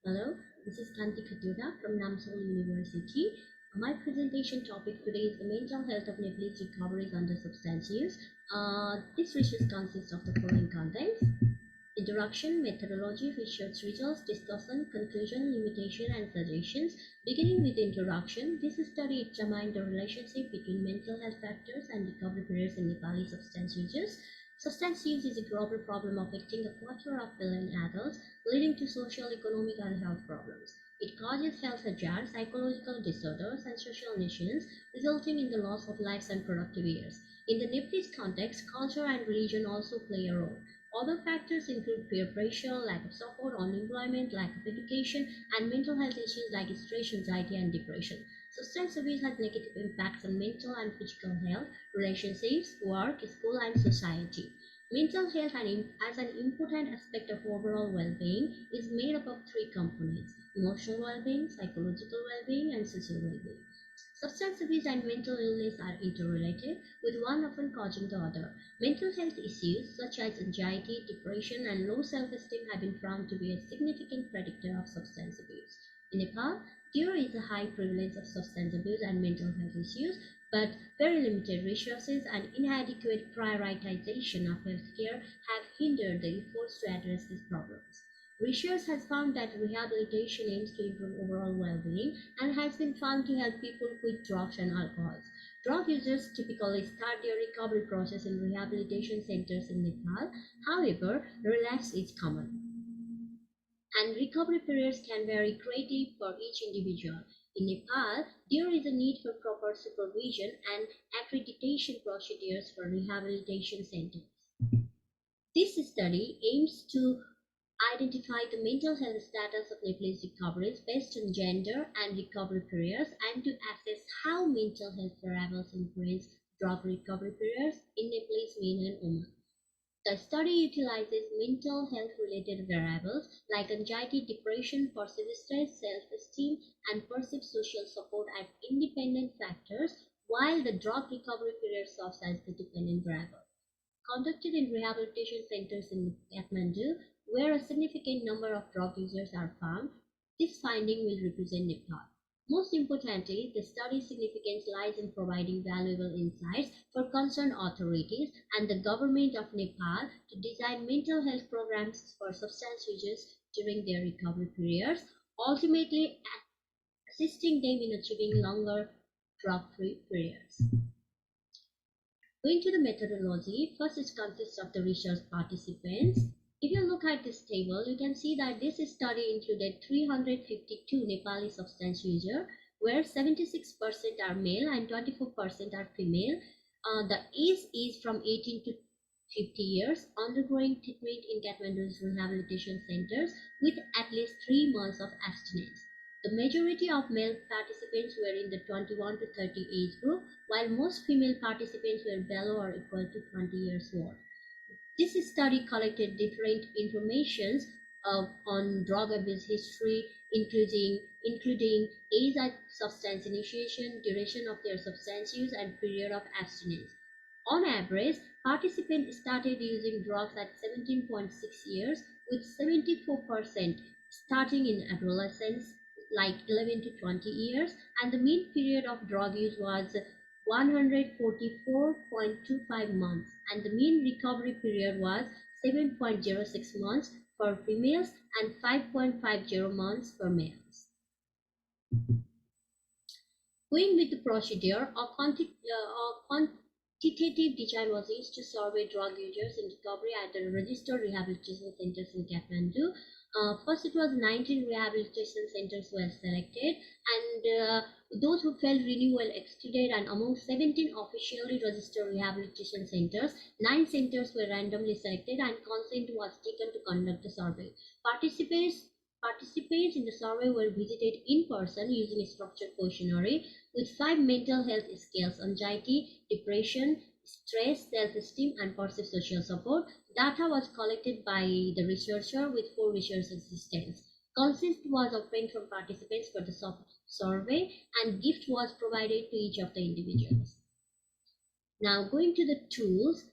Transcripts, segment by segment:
Hello, this is Kanti Khatiwada from Eunsil University. My presentation topic today is the mental health of Nepalese recoveries under substance use. This research consists of the following contents: introduction, methodology, research results, discussion, conclusion, limitation, and suggestions. Beginning with the introduction, this study examined the relationship between mental health factors and recovery periods in Nepali substance users. Substance use is a global problem affecting a quarter of a billion adults, leading to social, economic, and health problems. It causes health hazards, psychological disorders, and social nations, resulting in the loss of lives and productive years. In the Nepalese context, culture and religion also play a role. Other factors include peer pressure, lack of support, unemployment, lack of education, and mental health issues like stress, anxiety, and depression. Substance abuse has negative impacts on mental and physical health, relationships, work, school, and society. Mental health as an important aspect of overall well-being is made up of three components: emotional well-being, psychological well-being, and social well-being. Substance abuse and mental illness are interrelated, with one often causing the other. Mental health issues such as anxiety, depression, and low self-esteem have been found to be a significant predictor of substance abuse. In Nepal, there is a high prevalence of substance abuse and mental health issues, but very limited resources and inadequate prioritization of healthcare have hindered the efforts to address these problems. Research has found that rehabilitation aims to improve overall well-being and has been found to help people quit drugs and alcohol. Drug users typically start their recovery process in rehabilitation centers in Nepal. However, relapse is common, and recovery periods can vary greatly for each individual. In Nepal, there is a need for proper supervision and accreditation procedures for rehabilitation centers. This study aims to identify the mental health status of Nepalese recoveries based on gender and recovery periods, and to assess how mental health variables influence drug recovery periods in Nepalese men and women. The study utilizes mental health related variables like anxiety, depression, perceived stress, self-esteem, and perceived social support as independent factors, while the drug recovery period serves as the dependent variable. Conducted in rehabilitation centers in Kathmandu, where a significant number of drug users are found, this finding will represent Nepal. Most importantly, the study's significance lies in providing valuable insights for concerned authorities and the government of Nepal to design mental health programs for substance users during their recovery periods, ultimately assisting them in achieving longer drug-free periods. Going to the methodology, first it consists of the research participants. If you look at this table, you can see that this study included 352 Nepali substance users, where 76% are male and 24% are female. The age is from 18 to 50 years, undergoing treatment in Kathmandu's rehabilitation centers with at least 3 months of abstinence. The majority of male participants were in the 21 to 30 age group, while most female participants were below or equal to 20 years old. This study collected different information on drug abuse history, including age at substance initiation, duration of their substance use, and period of abstinence. On average, participants started using drugs at 17.6 years, with 74% starting in adolescence, like 11 to 20 years, and the mean period of drug use was 144.25 months, and the mean recovery period was 7.06 months for females and 5.50 months for males. Going with the procedure, a quantitative design was used to survey drug users in recovery at the registered rehabilitation centers in Kathmandu. First, it was 19 rehabilitation centers were selected, and those who failed renewal excluded, and among 17 officially registered rehabilitation centers, 9 centers were randomly selected and consent was taken to conduct the survey. Participants in the survey were visited in person using a structured questionnaire with 5 mental health scales: anxiety, depression, stress, self-esteem, and perceived social support. Data was collected by the researcher with 4 research assistants. Consent was obtained from participants for the survey, and gift was provided to each of the individuals. Now, going to the tools,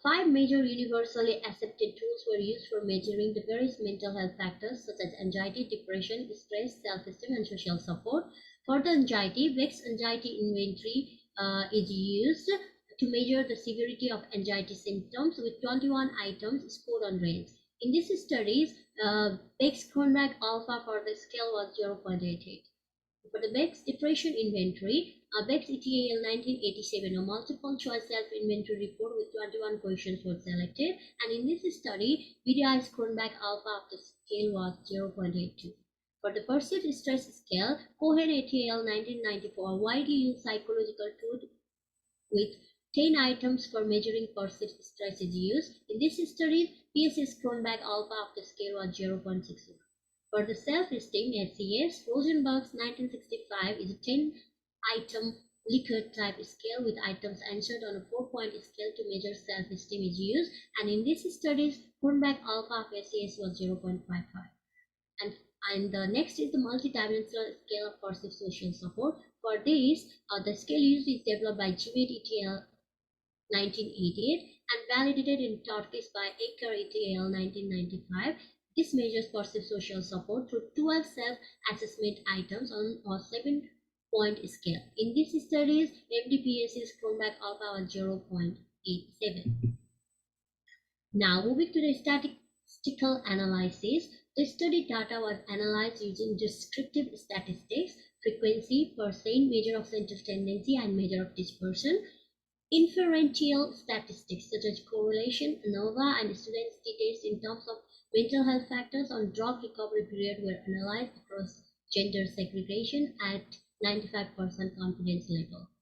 5 major universally accepted tools were used for measuring the various mental health factors such as anxiety, depression, stress, self-esteem, and social support. For the anxiety, Beck's anxiety inventory is used to measure the severity of anxiety symptoms with 21 items scored on range. In this studies, Beck's Cronbach alpha for the scale was 0.88. For the Beck's depression inventory, Beck's ETAL 1987, a multiple choice self-inventory report with 21 questions was selected, and in this study, BDI's Cronbach alpha of the scale was 0.82. For the perceived stress scale, Cohen ETAL 1994, a widely used psychological tool with 10 items for measuring perceived stress is used. In this study, PSS Cronbach alpha of the scale was 0.60. For the self-esteem SES, Rosenberg's 1965 is a 10-item Likert type scale with items answered on a 4-point scale to measure self-esteem is used, and in these studies, Cronbach alpha of SES was 0.55. And the next is the multidimensional scale of perceived social support. For this, the scale used is developed by Cimet ETL 1988 and validated in Turkish by Aker ETL 1995. This measures perceived social support through 12 self-assessment items on a 7-point scale. In these studies, MDPS's Cronbach alpha was 0.87. Now, moving to the statistical analysis, the study data was analyzed using descriptive statistics, frequency, percent, measure of central tendency, and measure of dispersion. Inferential statistics such as correlation, ANOVA, and students' details in terms of mental health factors on drug recovery period were analyzed across gender segregation at 95% confidence level.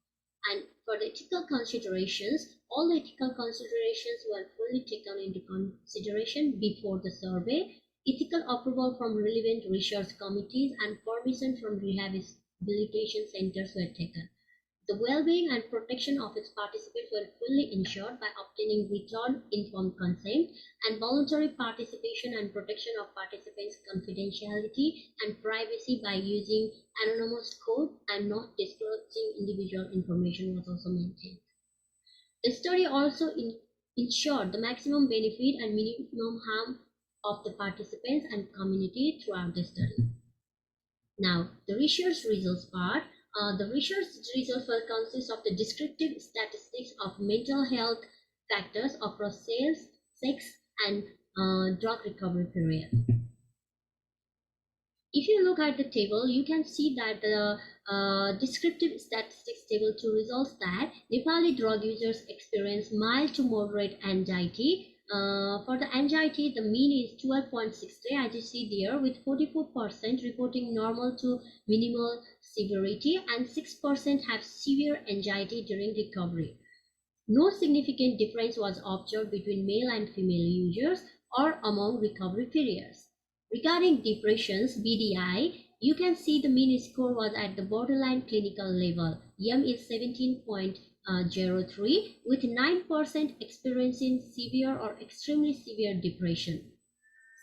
And for the ethical considerations, all the ethical considerations were fully taken into consideration before the survey. Ethical approval from relevant research committees and permission from rehabilitation centers were taken. The well-being and protection of its participants were fully ensured by obtaining written informed consent and voluntary participation and protection of participants' confidentiality and privacy by using anonymous code and not disclosing individual information was also maintained. The study also ensured the maximum benefit and minimum harm of the participants and community throughout the study. Now, the research results part. The research results will consist of the descriptive statistics of mental health factors across sex, and drug recovery period. If you look at the table, you can see that the descriptive statistics table 2 results that Nepali drug users experience mild to moderate anxiety. For the anxiety, the mean is 12.63 as you see there, with 44% reporting normal to minimal severity and 6% have severe anxiety during recovery. No significant difference was observed between male and female users or among recovery periods. Regarding depressions, BDI, you can see the mean score was at the borderline clinical level. M is 17.03 with 9% experiencing severe or extremely severe depression.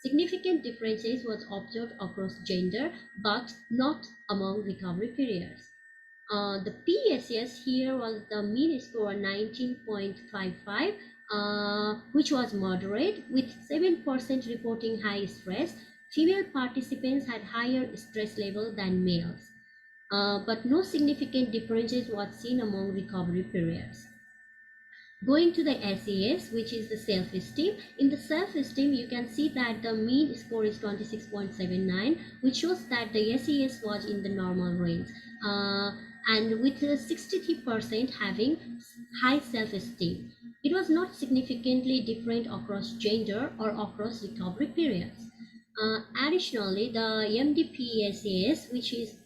Significant differences was observed across gender but not among recovery periods. The PSS here was the mean score 19.55, which was moderate with 7% reporting high stress. Female participants had higher stress level than males, but no significant differences was seen among recovery periods. Going to the SES, which is the self-esteem. In the self-esteem, you can see that the mean score is 26.79, which shows that the SES was in the normal range. And with 63% having high self-esteem. It was not significantly different across gender or across recovery periods. Additionally, the MDPSS, which is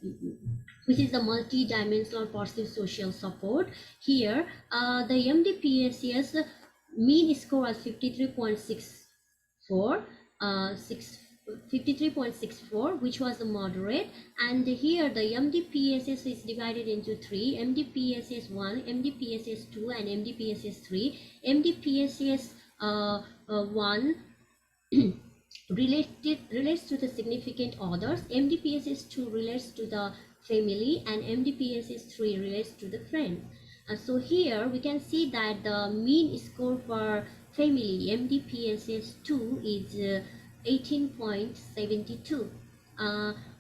the multi-dimensional perceived social support. Here, the MDPSS mean score was 53.64, 53.64, which was the moderate, and here the MDPSS is divided into 3: MDPSS 1, MDPSS 2, and MDPSS 3. MDPSS 1 relates to the significant others, MDPSS 2 relates to the family, and MDPSS 3 relates to the friends. So here we can see that the mean score for family MDPSS2 is 18.72,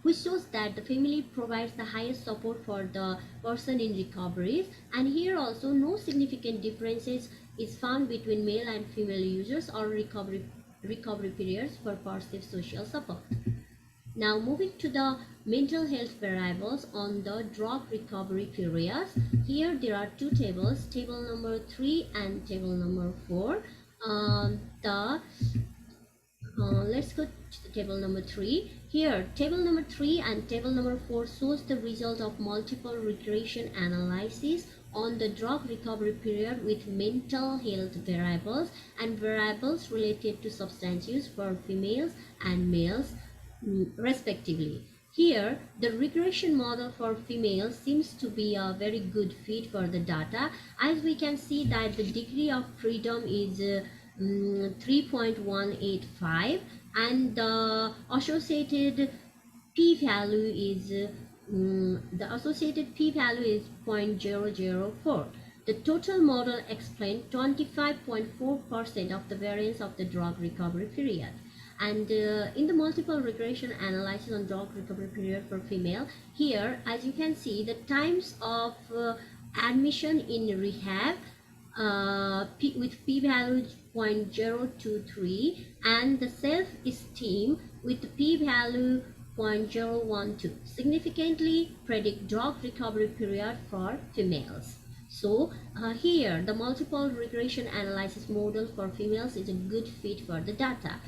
which shows that the family provides the highest support for the person in recoveries. And here also no significant differences is found between male and female users or recovery periods for perceived social support. Now moving to the mental health variables on the drug recovery periods. Here there are two tables, table number 3 and table number 4. Let's go to the table number 3. Here table number 3 and table number 4 shows the result of multiple regression analysis on the drug recovery period with mental health variables and variables related to substance use for females and males respectively. Here, the regression model for females seems to be a very good fit for the data, as we can see that the degree of freedom is 3.185 and the associated p-value is 0.004. The total model explained 25.4% of the variance of the drug recovery period. And in the multiple regression analysis on drug recovery period for female, here as you can see the times of admission in rehab with p-value 0.023 and the self-esteem with p-value 0.012 significantly predict drug recovery period for females. So here the multiple regression analysis model for females is a good fit for the data.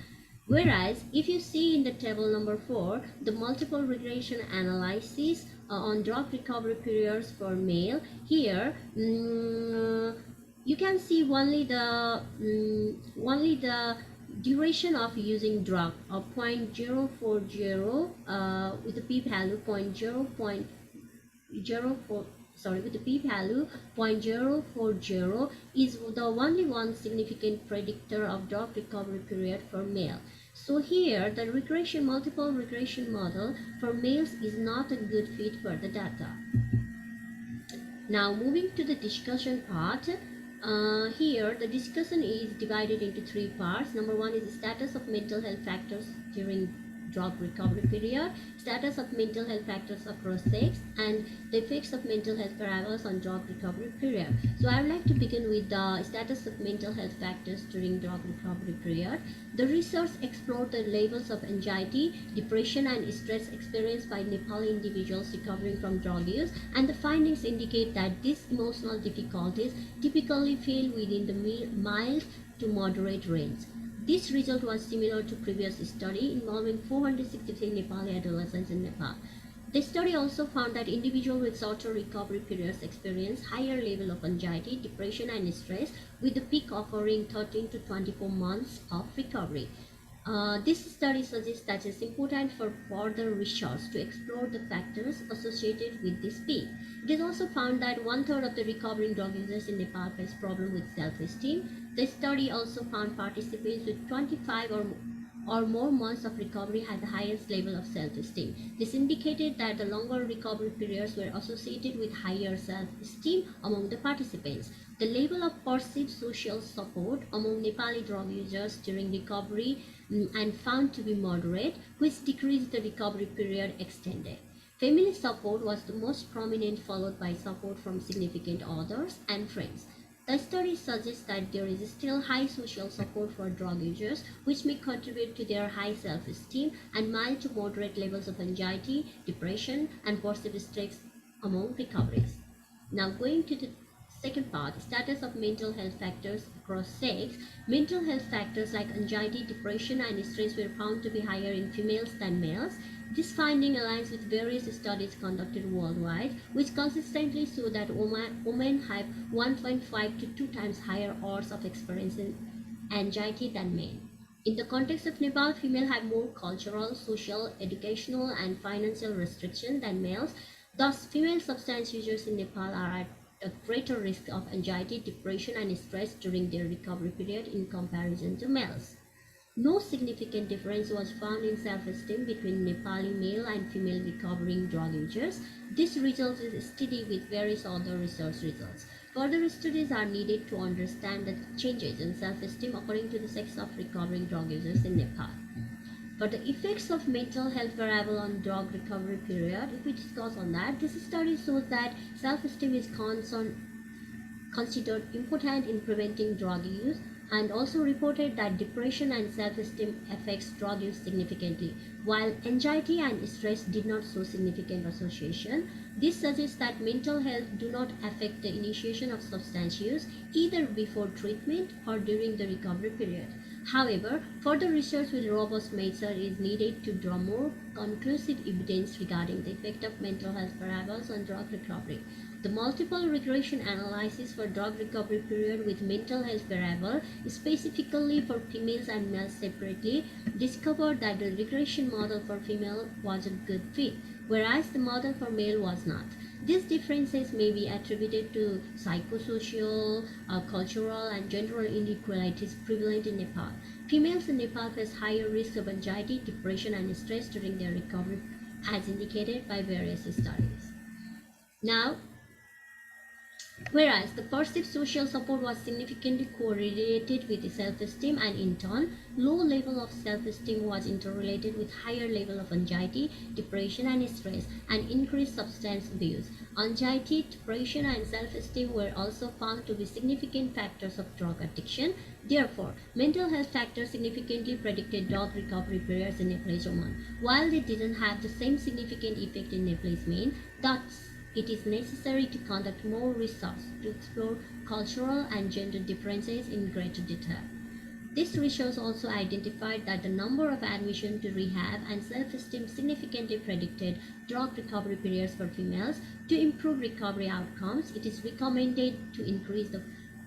Whereas if you see in the table number 4, the multiple regression analysis on drug recovery periods for male, here you can see only the duration of using drug of 0.040 with the p-value 0.04. With the p-value 0.040 is the only one significant predictor of drug recovery period for male. So here the multiple regression model for males is not a good fit for the data. Now moving to the discussion part. Here the discussion is divided into 3 parts. Number 1 is the status of mental health factors during drug recovery period, status of mental health factors across sex, and the effects of mental health variables on drug recovery period. So I would like to begin with the status of mental health factors during drug recovery period. The research explored the levels of anxiety, depression, and stress experienced by Nepali individuals recovering from drug use, and the findings indicate that these emotional difficulties typically fall within the mild to moderate range. This result was similar to previous study involving 463 Nepali adolescents in Nepal. The study also found that individuals with shorter recovery periods experience higher level of anxiety, depression, and stress, with the peak occurring 13 to 24 months of recovery. This study suggests that it's important for further research to explore the factors associated with this peak. It is also found that 1/3 of the recovering drug users in Nepal face problems with self-esteem. The study also found participants with 25 or more months of recovery had the highest level of self-esteem. This indicated that the longer recovery periods were associated with higher self-esteem among the participants. The level of perceived social support among Nepali drug users during recovery and found to be moderate, which decreased the recovery period extended. Family support was the most prominent, followed by support from significant others and friends. The study suggests that there is still high social support for drug users, which may contribute to their high self-esteem and mild to moderate levels of anxiety, depression, and perceived stress among recoveries. Now going to the second part, status of mental health factors across sex. Mental health factors like anxiety, depression, and stress were found to be higher in females than males. This finding aligns with various studies conducted worldwide, which consistently show that women have 1.5 to 2 times higher odds of experiencing anxiety than men. In the context of Nepal, females have more cultural, social, educational, and financial restrictions than males. Thus, female substance users in Nepal are at a greater risk of anxiety, depression, and stress during their recovery period in comparison to males. No significant difference was found in self-esteem between Nepali male and female recovering drug users. This result is steady with various other research results. Further studies are needed to understand the changes in self-esteem according to the sex of recovering drug users in Nepal. For the effects of mental health variable on drug recovery period, if we discuss on that, this study shows that self-esteem is considered important in preventing drug use, and also reported that depression and self-esteem affects drug use significantly, while anxiety and stress did not show significant association. This suggests that mental health do not affect the initiation of substance use either before treatment or during the recovery period. However, further research with robust measure is needed to draw more conclusive evidence regarding the effect of mental health variables on drug recovery. The multiple regression analysis for drug recovery period with mental health variable, specifically for females and males separately, discovered that the regression model for female was a good fit, whereas the model for male was not. These differences may be attributed to psychosocial, cultural, and gender inequalities prevalent in Nepal. Females in Nepal face higher risk of anxiety, depression, and stress during their recovery, as indicated by various studies. Now, whereas the perceived social support was significantly correlated with the self-esteem, and in turn, low level of self-esteem was interrelated with higher level of anxiety, depression, and stress, and increased substance abuse. Anxiety, depression, and self-esteem were also found to be significant factors of drug addiction. Therefore, mental health factors significantly predicted drug recovery periods in Nepalese women. While they didn't have the same significant effect in Nepalese men, thus it is necessary to conduct more research to explore cultural and gender differences in greater detail. This research also identified that the number of admissions to rehab and self-esteem significantly predicted drug recovery periods for females. To improve recovery outcomes, it is recommended to increase the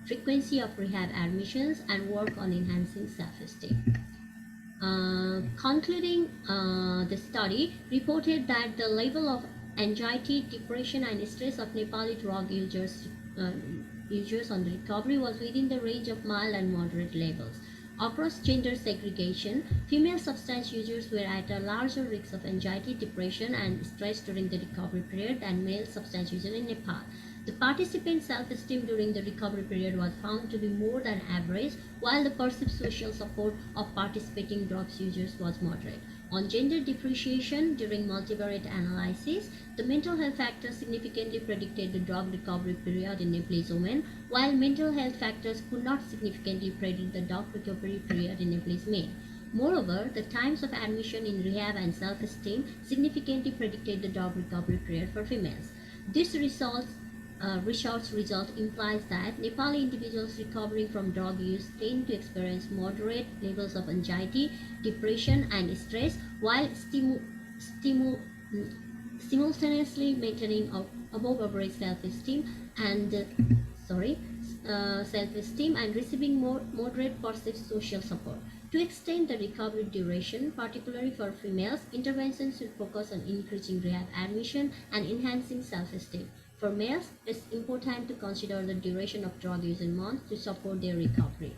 frequency of rehab admissions and work on enhancing self-esteem. Concluding, the study reported that the level of anxiety, depression, and stress of Nepali drug users on the recovery was within the range of mild and moderate levels. Across gender segregation, female substance users were at a larger risk of anxiety, depression, and stress during the recovery period than male substance users in Nepal. The participants' self-esteem during the recovery period was found to be more than average, while the perceived social support of participating drug users was moderate. On gender differentiation during multivariate analysis, the mental health factors significantly predicted the drug recovery period in Nepalese women, while mental health factors could not significantly predict the drug recovery period in Nepalese men. Moreover, the times of admission in rehab and self-esteem significantly predicted the drug recovery period for females. This research result implies that Nepali individuals recovering from drug use tend to experience moderate levels of anxiety, depression, and stress, while simultaneously maintaining above average self-esteem and receiving more moderate perceived social support. To extend the recovery duration, particularly for females, interventions should focus on increasing rehab admission and enhancing self-esteem. For males, it's important to consider the duration of drug use in months to support their recovery.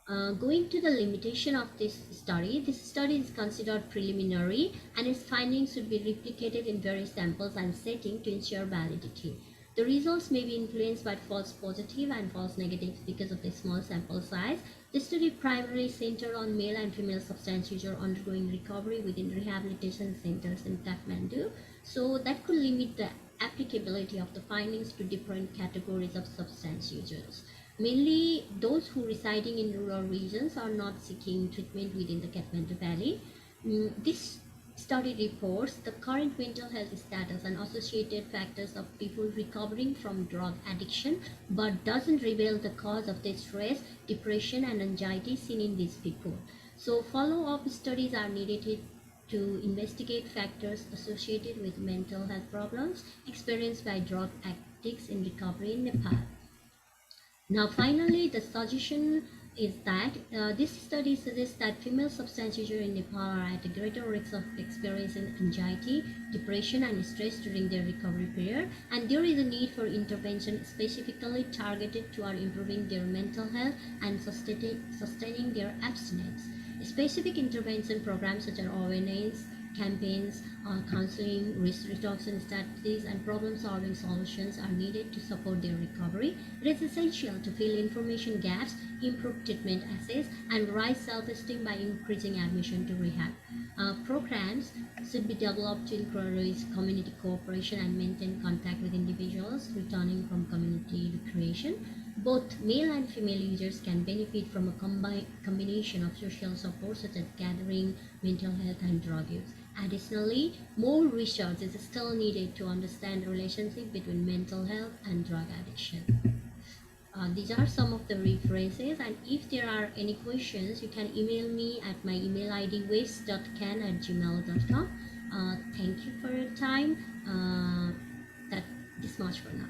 Going to the limitation of this study is considered preliminary, and its findings should be replicated in various samples and settings to ensure validity. The results may be influenced by false positive and false negatives because of the small sample size. The study primarily centered on male and female substance users undergoing recovery within rehabilitation centers in Kathmandu, so that could limit the applicability of the findings to different categories of substance users. Mainly those who residing in rural regions are not seeking treatment within the Kathmandu Valley. This study reports the current mental health status and associated factors of people recovering from drug addiction, but doesn't reveal the cause of the stress, depression, and anxiety seen in these people. So follow-up studies are needed to investigate factors associated with mental health problems experienced by drug addicts in recovery in Nepal. Now finally, the suggestion is that this study suggests that female substance users in Nepal are at a greater risk of experiencing anxiety, depression, and stress during their recovery period, and there is a need for intervention specifically targeted toward improving their mental health and sustaining their abstinence. Specific intervention programs such as awareness campaigns, counseling, risk reduction strategies, and problem-solving solutions are needed to support their recovery. It is essential to fill information gaps, improve treatment access, and raise self-esteem by increasing admission to rehab. Programs should be developed to encourage community cooperation and maintain contact with individuals returning from community recreation. Both male and female users can benefit from a combination of social support such as gathering, mental health, and drug use. Additionally, more research is still needed to understand the relationship between mental health and drug addiction. These are some of the references, and if there are any questions, you can email me at my email id waste.can@gmail.com. Thank you for your time. That this much for now.